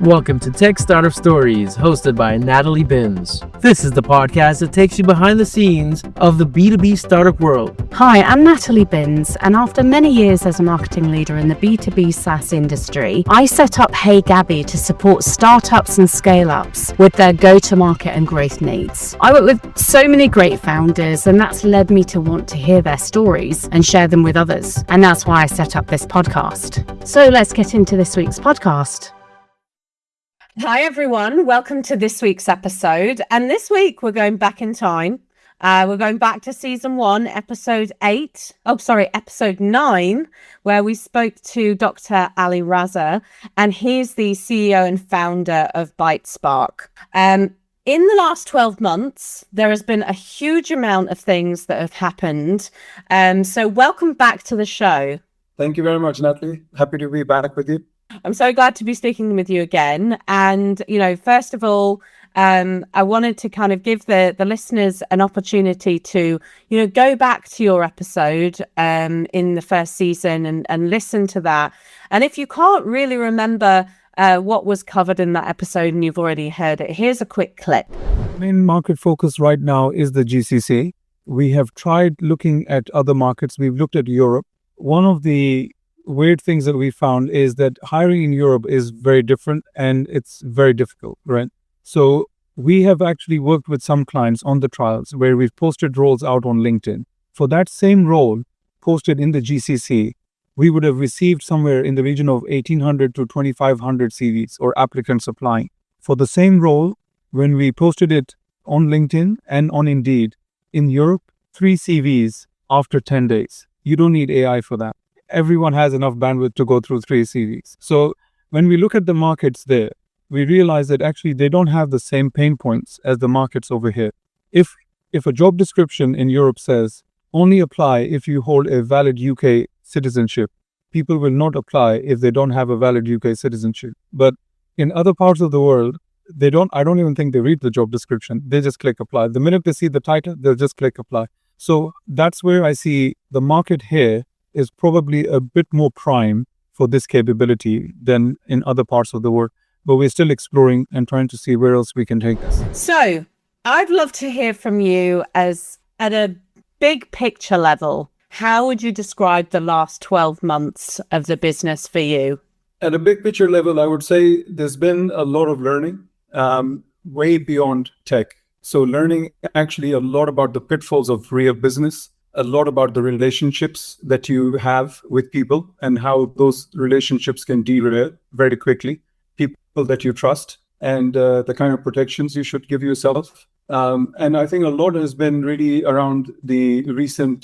Welcome to Tech Startup Stories, hosted by Natalie Binns. This is the podcast that takes you behind the scenes of the B2B startup world. Hi, I'm Natalie Binns, and after many years as a marketing leader in the B2B SaaS industry, I set up Hey Gabby to support startups and scale-ups with their go-to-market and growth needs. I work with so many great founders, and that's led me to want to hear their stories and share them with others. And that's why I set up this podcast. So let's get into this week's podcast. Hi, everyone. Welcome to this week's episode. And this week, we're going back in time. We're going back to season 1, episode 9, where we spoke to Dr. Ali Raza, and he's the CEO and founder of ByteSpark. In the last 12 months, there has been a huge amount of things that have happened. So welcome back to the show. Thank you very much, Natalie. Happy to be back with you. I'm so glad to be speaking with you again. And, first of all, I wanted to kind of give the listeners an opportunity to, go back to your episode in the first season and listen to that. And if you can't really remember what was covered in that episode and you've already heard it, here's a quick clip. Main market focus right now is the GCC. We have tried looking at other markets. We've looked at Europe. One of the weird things that we found is that hiring in Europe is very different and it's very difficult, right? So we have actually worked with some clients on the trials where we've posted roles out on LinkedIn. For that same role posted in the GCC, we would have received somewhere in the region of 1,800 to 2,500 CVs or applicants applying. For the same role, when we posted it on LinkedIn and on Indeed, in Europe, 3 CVs after 10 days. You don't need AI for that. Everyone has enough bandwidth to go through 3 CVs. So when we look at the markets there, we realize that actually they don't have the same pain points as the markets over here. If a job description in Europe says only apply if you hold a valid UK citizenship, people will not apply if they don't have a valid UK citizenship. But in other parts of the world, I don't even think they read the job description. They just click apply. The minute they see the title, they'll just click apply. So that's where I see the market here is probably a bit more prime for this capability than in other parts of the world. But we're still exploring and trying to see where else we can take this. So I'd love to hear from you as at a big picture level. How would you describe the last 12 months of the business for you? At a big picture level, I would say there's been a lot of learning way beyond tech. So learning actually a lot about the pitfalls of real business, a lot about the relationships that you have with people and how those relationships can derail very quickly, people that you trust, and the kind of protections you should give yourself. And I think a lot has been really around the recent,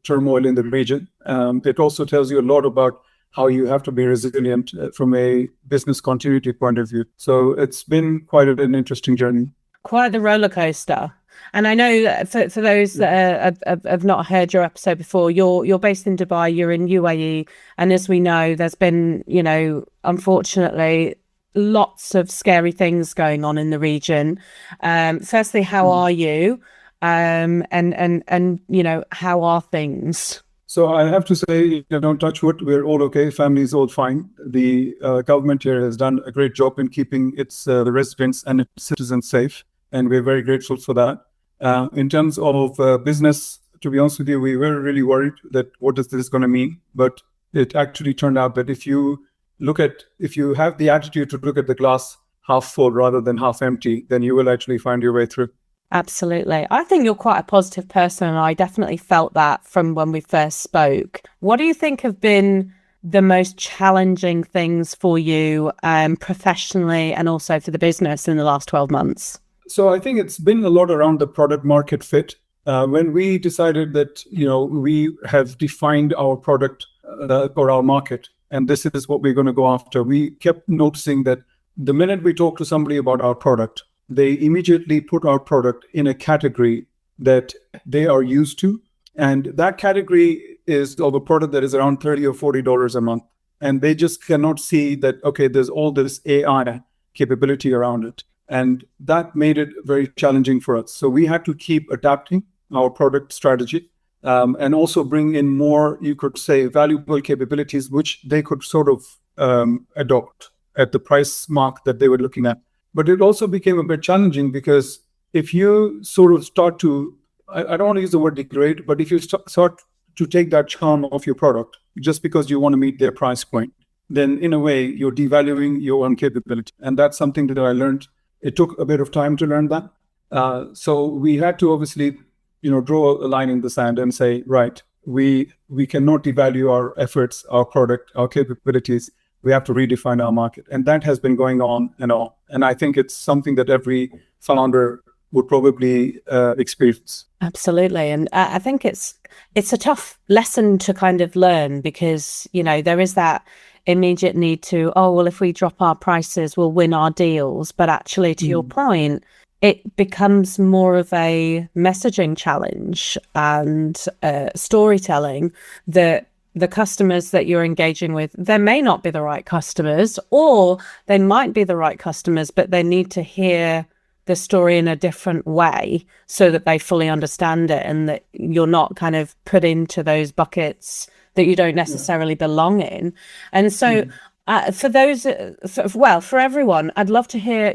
turmoil in the region. It also tells you a lot about how you have to be resilient from a business continuity point of view. So it's been quite an interesting journey. Quite the roller coaster. And I know that for those that have not heard your episode before, you're based in Dubai, you're in UAE. And as we know, there's been, unfortunately, lots of scary things going on in the region. Firstly, how are you? And how are things? So I have to say, don't touch wood, we're all okay. Family's all fine. The government here has done a great job in keeping the residents and its citizens safe. And we're very grateful for that. In terms of business, to be honest with you, we were really worried that what is this going to mean? But it actually turned out that if you have the attitude to look at the glass half full rather than half empty, then you will actually find your way through. Absolutely. I think you're quite a positive person, and I definitely felt that from when we first spoke. What do you think have been the most challenging things for you professionally and also for the business in the last 12 months? So I think it's been a lot around the product market fit. When we decided that, we have defined our product or our market, and this is what we're going to go after, we kept noticing that the minute we talk to somebody about our product, they immediately put our product in a category that they are used to. And that category is of a product that is around $30 or $40 a month. And they just cannot see that, okay, there's all this AI capability around it. And that made it very challenging for us. So we had to keep adapting our product strategy and also bring in more, you could say, valuable capabilities, which they could sort of adopt. at the price mark that they were looking at. But it also became a bit challenging because if you sort of start to, I don't want to use the word degrade, but if you start to take that charm of your product just because you want to meet their price point, then in a way you're devaluing your own capability. And that's something that I learned. It took a bit of time to learn that. So we had to obviously, draw a line in the sand and say, right, we cannot devalue our efforts, our product, our capabilities. We have to redefine our market. And that has been going on and on. And I think it's something that every founder would probably experience. Absolutely. And I think it's a tough lesson to kind of learn because, there is that immediate need to, if we drop our prices, we'll win our deals. But actually, to your point, it becomes more of a messaging challenge and storytelling that the customers that you're engaging with, they may not be the right customers, or they might be the right customers, but they need to hear the story in a different way so that they fully understand it and that you're not kind of put into those buckets that you don't necessarily belong in. And so for those, for everyone, I'd love to hear,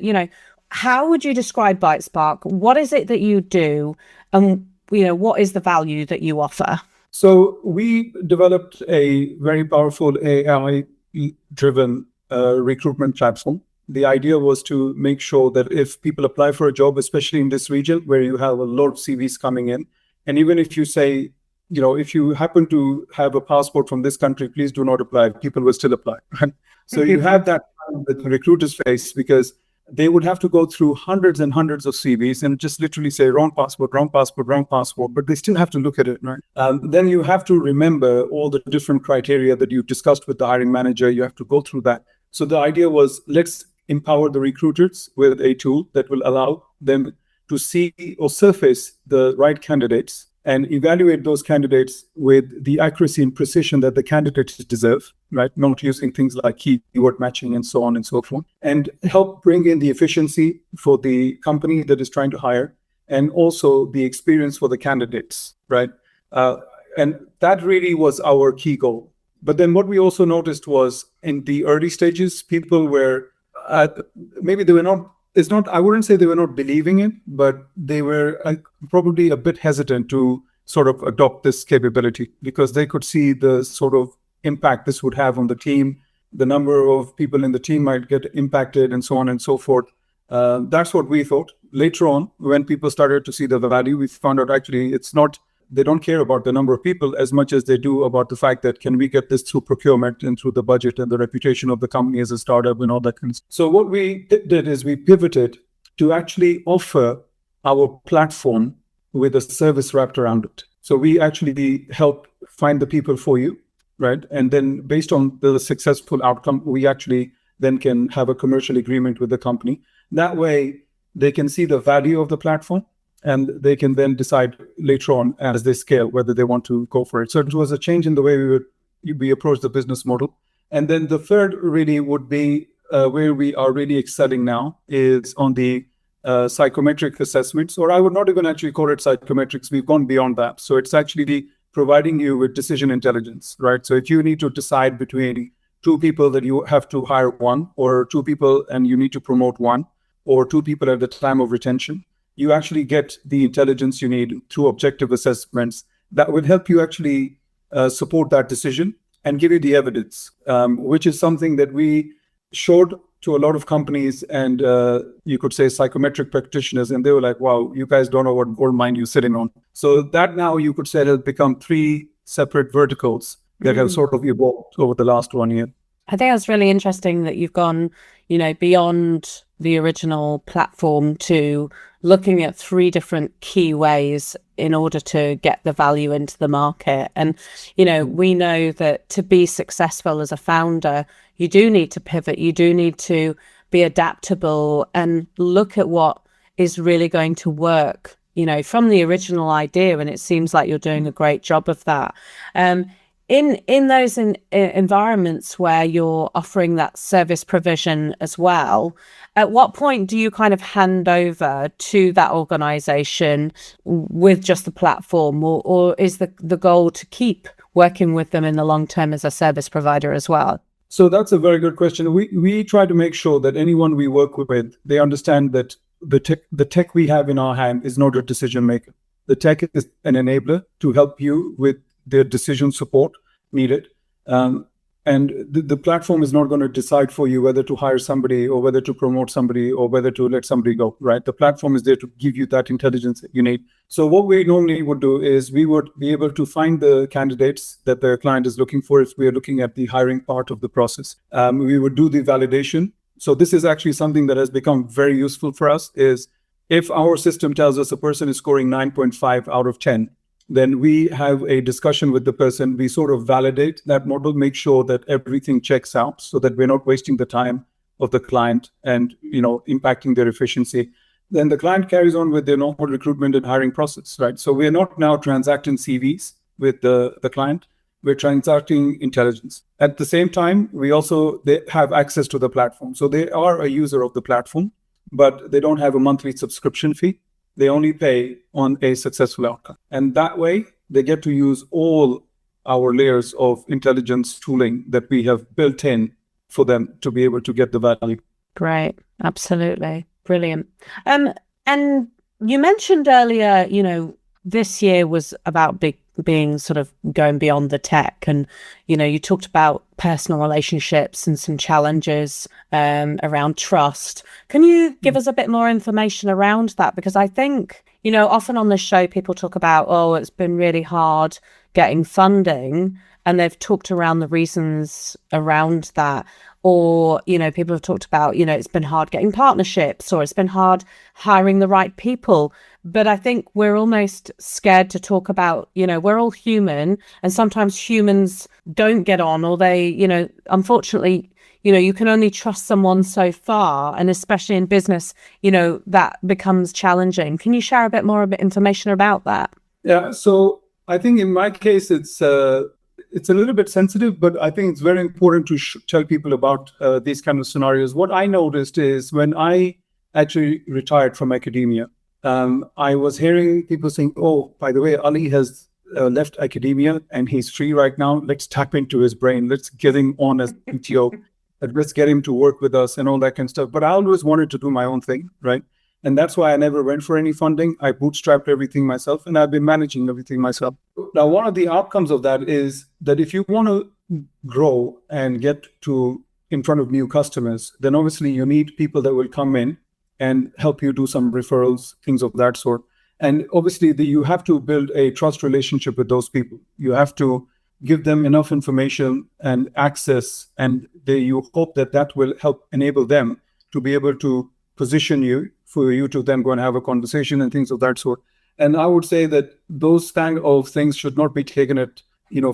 how would you describe ByteSpark? What is it that you do? And, what is the value that you offer? So we developed a very powerful AI-driven recruitment platform. The idea was to make sure that if people apply for a job, especially in this region where you have a lot of CVs coming in, and even if you say, if you happen to have a passport from this country, please do not apply, people will still apply. So you have that with the recruiters face because they would have to go through hundreds and hundreds of CVs and just literally say wrong passport, wrong passport, wrong passport, but they still have to look at it, right? Then you have to remember all the different criteria that you've discussed with the hiring manager. You have to go through that. So the idea was, let's empower the recruiters with a tool that will allow them to see or surface the right candidates and evaluate those candidates with the accuracy and precision that the candidates deserve, right? Not using things like keyword matching and so on and so forth, and help bring in the efficiency for the company that is trying to hire and also the experience for the candidates, right? And that really was our key goal. But then what we also noticed was in the early stages, people were maybe they were not, I wouldn't say they were not believing it, but they were probably a bit hesitant to sort of adopt this capability because they could see the sort of impact this would have on the team. The number of people in the team might get impacted and so on and so forth. That's what we thought. Later on, when people started to see the value, we found out actually it's not, they don't care about the number of people as much as they do about the fact that can we get this through procurement and through the budget and the reputation of the company as a startup and all that kind of stuff. So what we did is we pivoted to actually offer our platform with a service wrapped around it. So we actually help find the people for you, right? And then based on the successful outcome, we actually then can have a commercial agreement with the company. That way they can see the value of the platform and they can then decide later on as they scale whether they want to go for it. So it was a change in the way we approach the business model. And then the third really would be where we are really excelling now is on the psychometric assessments, or I would not even actually call it psychometrics. We've gone beyond that. So it's actually providing you with decision intelligence, right? So if you need to decide between two people that you have to hire one, or two people and you need to promote one, or two people at the time of retention, you actually get the intelligence you need through objective assessments that will help you actually support that decision and give you the evidence, which is something that we showed to a lot of companies and you could say psychometric practitioners, and they were like, wow, you guys don't know what gold mine you're sitting on. So that now you could say has become three separate verticals that have sort of evolved over the last 1 year. I think that's really interesting that you've gone, beyond the original platform to looking at three different key ways in order to get the value into the market. And, we know that to be successful as a founder, you do need to pivot, you do need to be adaptable and look at what is really going to work, from the original idea. And it seems like you're doing a great job of that. In those environments where you're offering that service provision as well, at what point do you kind of hand over to that organization with just the platform, or is the goal to keep working with them in the long term as a service provider as well? So that's a very good question. We try to make sure that anyone we work with, they understand that the tech we have in our hand is not a decision maker. The tech is an enabler to help you with the decision support needed. And the platform is not going to decide for you whether to hire somebody or whether to promote somebody or whether to let somebody go, right? The platform is there to give you that intelligence that you need. So what we normally would do is we would be able to find the candidates that the client is looking for if we are looking at the hiring part of the process. We would do the validation. So this is actually something that has become very useful for us, is if our system tells us a person is scoring 9.5 out of 10, then we have a discussion with the person. We sort of validate that model, make sure that everything checks out so that we're not wasting the time of the client and, impacting their efficiency. Then the client carries on with their normal recruitment and hiring process, right? So we're not now transacting CVs with the client. We're transacting intelligence. At the same time, they have access to the platform. So they are a user of the platform, but they don't have a monthly subscription fee. They only pay on a successful outcome. And that way, they get to use all our layers of intelligence tooling that we have built in for them to be able to get the value. Great. Absolutely. Brilliant. And you mentioned earlier, this year was about being sort of going beyond the tech, and you talked about personal relationships and some challenges around trust. Can you give us a bit more information around that? Because I think often on this show people talk about, it's been really hard getting funding, and they've talked around the reasons around that. Or, people have talked about, it's been hard getting partnerships, or it's been hard hiring the right people. But I think we're almost scared to talk about, we're all human, and sometimes humans don't get on, or they, unfortunately, you can only trust someone so far. And especially in business, that becomes challenging. Can you share a bit more information about that? Yeah. So I think in my case, it's a little bit sensitive, but I think it's very important to tell people about these kind of scenarios. What I noticed is when I actually retired from academia, I was hearing people saying, by the way, Ali has left academia and he's free right now. Let's tap into his brain. Let's get him on as PTO. Let's get him to work with us and all that kind of stuff. But I always wanted to do my own thing, right? And that's why I never went for any funding. I bootstrapped everything myself, and I've been managing everything myself. Now, one of the outcomes of that is that if you want to grow and get in front of new customers, then obviously you need people that will come in and help you do some referrals, things of that sort. And obviously you have to build a trust relationship with those people. You have to give them enough information and access, and you hope that will help enable them to be able to position you for you to then go and have a conversation and things of that sort. And I would say that those kind of things should not be taken at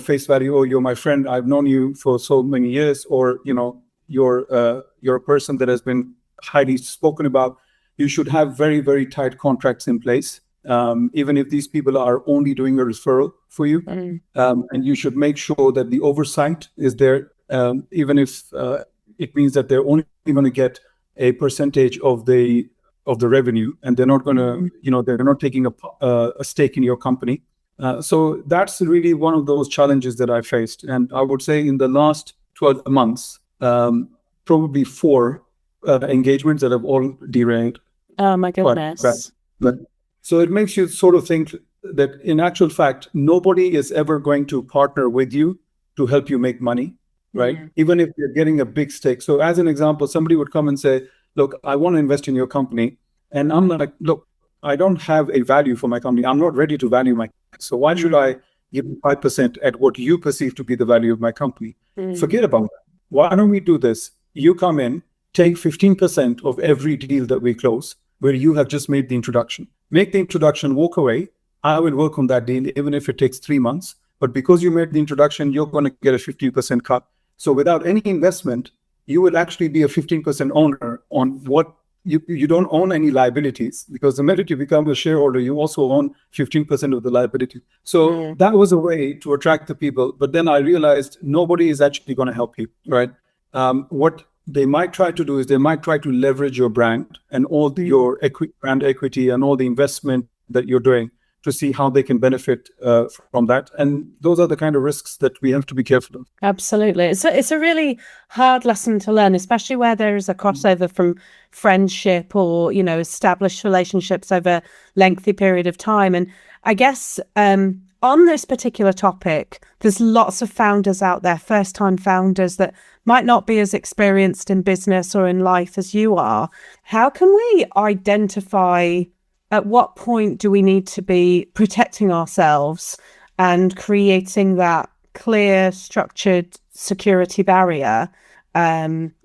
face value. You're my friend, I've known you for so many years, or you're a person that has been highly spoken about. You should have very, very tight contracts in place, even if these people are only doing a referral for you. And you should make sure that the oversight is there, even if it means that they're only going to get a percentage of the revenue, and they're not going to, they're not taking a stake in your company. So that's really one of those challenges that I faced. And I would say in the last 12 months, probably 4 engagements that have all derailed. Oh my goodness. So it makes you sort of think that in actual fact, nobody is ever going to partner with you to help you make money, right? Mm-hmm. Even if you're getting a big stake. So as an example, somebody would come and say, look, I want to invest in your company. And I'm like, look, I don't have a value for my company. I'm not ready to value my company. So why should I give you 5% at what you perceive to be the value of my company? Forget about that. Why don't we do this? You come in, take 15% of every deal that we close, where you have just made the introduction. Make the introduction, walk away. I will work on that deal, even if it takes 3 months. But because you made the introduction, you're going to get a 50% cut. So without any investment, you will actually be a 15% owner on what you don't own any liabilities, because the minute you become a shareholder, you also own 15% of the liability. So that was a way to attract the people. But then I realized nobody is actually going to help you, right? What they might try to do is they might try to leverage your brand and all your brand equity and all the investment that you're doing to see how they can benefit from that. And those are the kind of risks that we have to be careful of. Absolutely. It's a really hard lesson to learn, especially where there is a crossover from friendship or, established relationships over a lengthy period of time. And I guess on this particular topic, there's lots of founders out there, first-time founders that might not be as experienced in business or in life as you are. How can we identify at what point do we need to be protecting ourselves and creating that clear, structured security barrier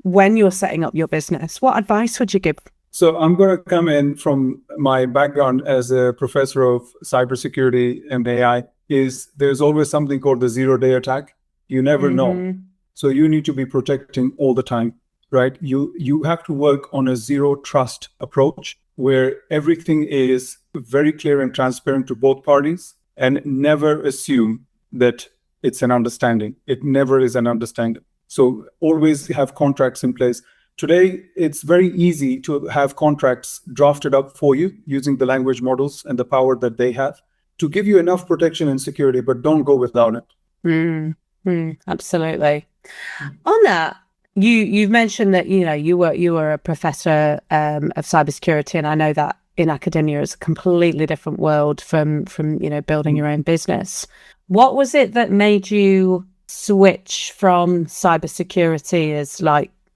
when you're setting up your business? What advice would you give? So I'm going to come in from my background as a professor of cybersecurity and AI. There's always something called the 0-day attack. You never know. So you need to be protecting all the time, right? You have to work on a zero trust approach where everything is very clear and transparent to both parties, and never assume that it's an understanding. It never is an understanding. So always have contracts in place. Today, it's very easy to have contracts drafted up for you using the language models and the power that they have to give you enough protection and security, but don't go without it. Absolutely. On that, you've mentioned that you were a professor of cybersecurity, and I know that in academia is a completely different world from building your own business. What was it that made you switch from cybersecurity as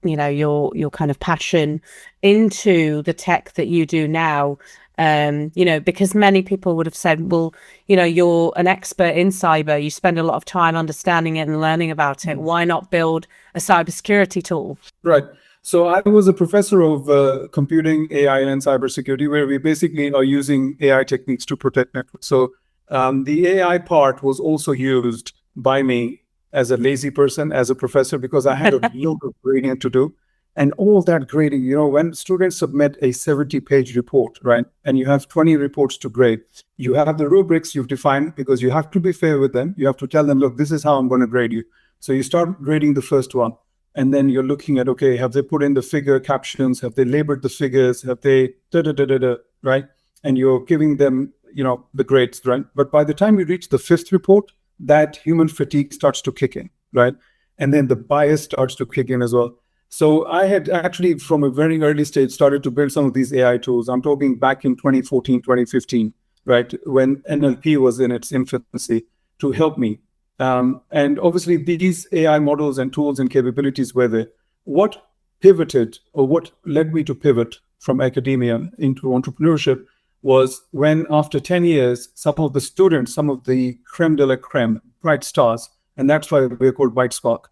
your kind of passion into the tech that you do now? Because many people would have said, well, you're an expert in cyber, you spend a lot of time understanding it and learning about it. Why not build a cybersecurity tool? Right. So I was a professor of computing, AI, and cybersecurity, where we basically are using AI techniques to protect networks. So the AI part was also used by me as a lazy person, as a professor, because I had a lot of grading to do. And all that grading, when students submit a 70-page report, right, and you have 20 reports to grade, you have the rubrics you've defined, because you have to be fair with them. You have to tell them, look, this is how I'm going to grade you. So you start grading the first one. And then you're looking at, okay, have they put in the figure captions? Have they labeled the figures? Have they right? And you're giving them, the grades, right? But by the time you reach the fifth report, that human fatigue starts to kick in, right? And then the bias starts to kick in as well. So I had actually, from a very early stage, started to build some of these AI tools. I'm talking back in 2014, 2015, right? When NLP was in its infancy, to help me. And obviously these AI models and tools and capabilities were there. What pivoted, or what led me to pivot from academia into entrepreneurship, was when after 10 years, some of the students, some of the creme de la creme, bright stars, and that's why we're called ByteSpark,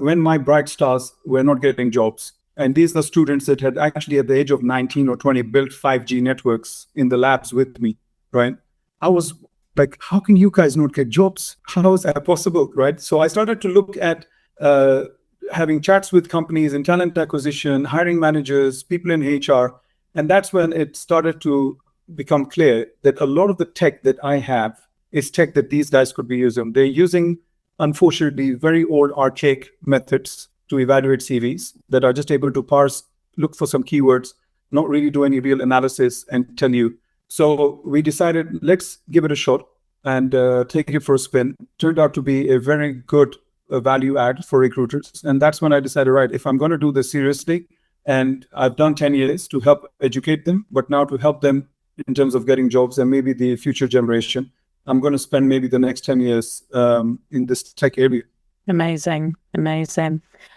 when my bright stars were not getting jobs. And these are students that had actually at the age of 19 or 20 built 5G networks in the labs with me, right? I was like, how can you guys not get jobs? How is that possible, right? So I started to look at having chats with companies in talent acquisition, hiring managers, people in HR. And that's when it started to become clear that a lot of the tech that I have is tech that these guys could be using. They're using, unfortunately, very old archaic methods to evaluate CVs that are just able to parse, look for some keywords, not really do any real analysis and tell you. So we decided, let's give it a shot and take it for a spin. Turned out to be a very good value add for recruiters. And that's when I decided, right, if I'm going to do this seriously, and I've done 10 years to help educate them, but now to help them in terms of getting jobs and maybe the future generation, I'm going to spend maybe the next 10 years in this tech area. Amazing.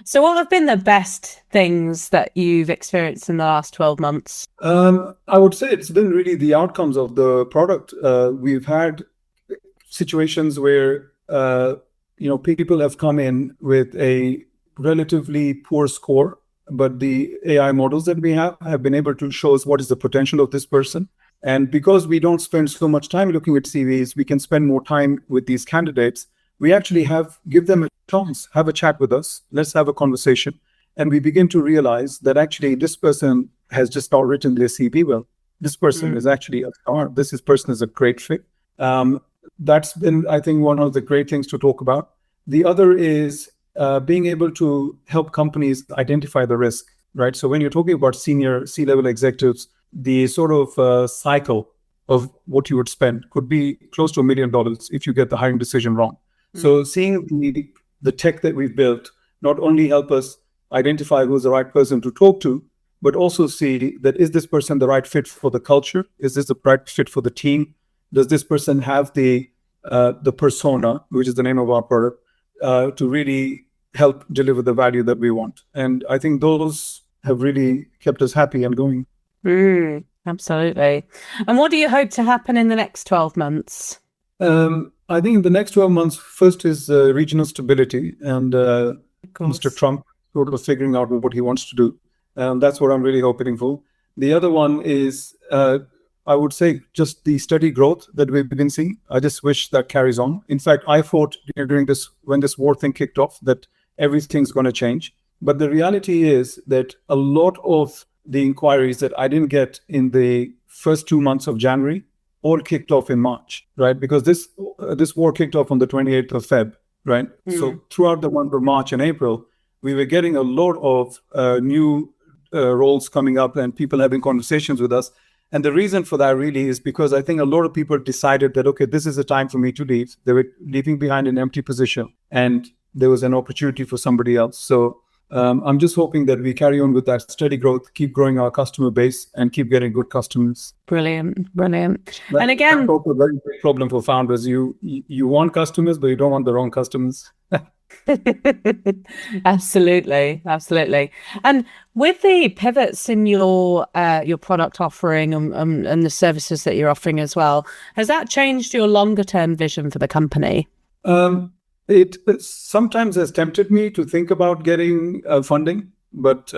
So what have been the best things that you've experienced in the last 12 months? I would say it's been really the outcomes of the product. We've had situations where, people have come in with a relatively poor score, but the AI models that we have been able to show us what is the potential of this person. And because we don't spend so much time looking at CVs, we can spend more time with these candidates. We actually give them a chance, have a chat with us, let's have a conversation. And we begin to realize that actually this person has just not written their CV well. This person is actually a star. This person is a great fit. That's been, I think, one of the great things to talk about. The other is being able to help companies identify the risk, right? So when you're talking about senior C-level executives, the sort of cycle of what you would spend could be close to $1 million if you get the hiring decision wrong. So seeing the tech that we've built not only help us identify who's the right person to talk to, but also see that is this person the right fit for the culture? Is this the right fit for the team? Does this person have the persona, which is the name of our product, to really help deliver the value that we want? And I think those have really kept us happy and going. Absolutely. And what do you hope to happen in the next 12 months? I think in the next 12 months, first is regional stability and Mr. Trump sort of figuring out what he wants to do. That's what I'm really hoping for. The other one is, I would say, just the steady growth that we've been seeing. I just wish that carries on. In fact, I thought during this, when this war thing kicked off, that everything's going to change. But the reality is that a lot of the inquiries that I didn't get in the first 2 months of January all kicked off in March, right? Because this war kicked off on the 28th of Feb, right? So throughout the month of March and April, we were getting a lot of new roles coming up and people having conversations with us. And the reason for that really is because I think a lot of people decided that, okay, this is a time for me to leave. They were leaving behind an empty position and there was an opportunity for somebody else. So I'm just hoping that we carry on with that steady growth, keep growing our customer base and keep getting good customers. Brilliant. And again, that's also a very big problem for founders. You want customers, but you don't want the wrong customers. Absolutely. And with the pivots in your product offering and the services that you're offering as well, has that changed your longer term vision for the company? It sometimes has tempted me to think about getting funding, but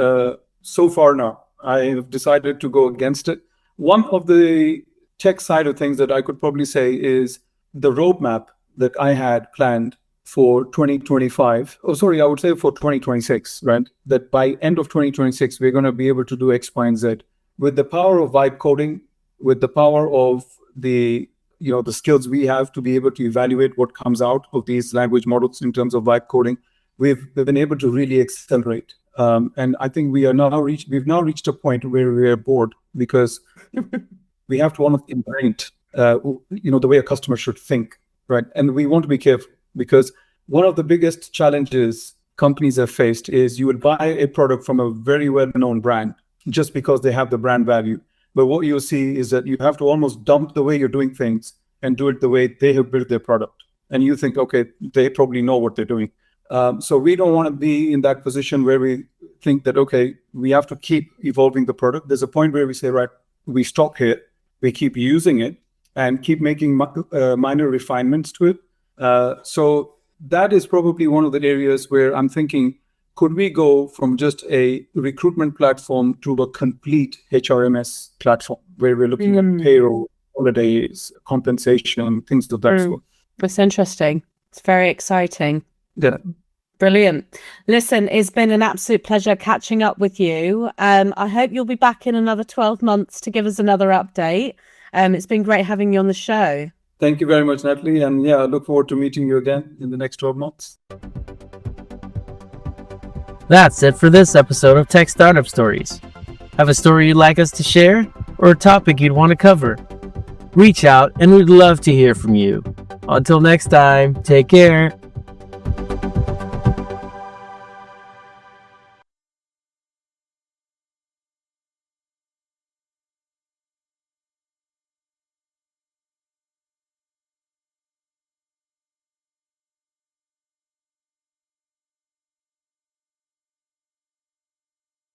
so far now, I have decided to go against it. One of the tech side of things that I could probably say is the roadmap that I had planned for 2025. Oh, sorry, I would say for 2026, right? That by end of 2026, we're going to be able to do X, Y, and Z. With the power of vibe coding, with the power of the skills we have to be able to evaluate what comes out of these language models in terms of vibe coding, we've been able to really accelerate. And I think we've now reached a point where we are bored because we have to almost invent, the way a customer should think, right? And we want to be careful because one of the biggest challenges companies have faced is you would buy a product from a very well-known brand just because they have the brand value. But what you'll see is that you have to almost dump the way you're doing things and do it the way they have built their product. And you think, okay, they probably know what they're doing. So we don't want to be in that position where we think that, okay, we have to keep evolving the product. There's a point where we say, right, we stop here, we keep using it and keep making minor refinements to it. So that is probably one of the areas where I'm thinking, could we go from just a recruitment platform to a complete HRMS platform where we're looking at payroll, holidays, compensation, things of that sort? That's interesting. It's very exciting. Yeah. Brilliant. Listen, it's been an absolute pleasure catching up with you. I hope you'll be back in another 12 months to give us another update. It's been great having you on the show. Thank you very much, Natalie. And yeah, I look forward to meeting you again in the next 12 months. That's it for this episode of Tech Startup Stories. Have a story you'd like us to share or a topic you'd want to cover? Reach out and we'd love to hear from you. Until next time, take care.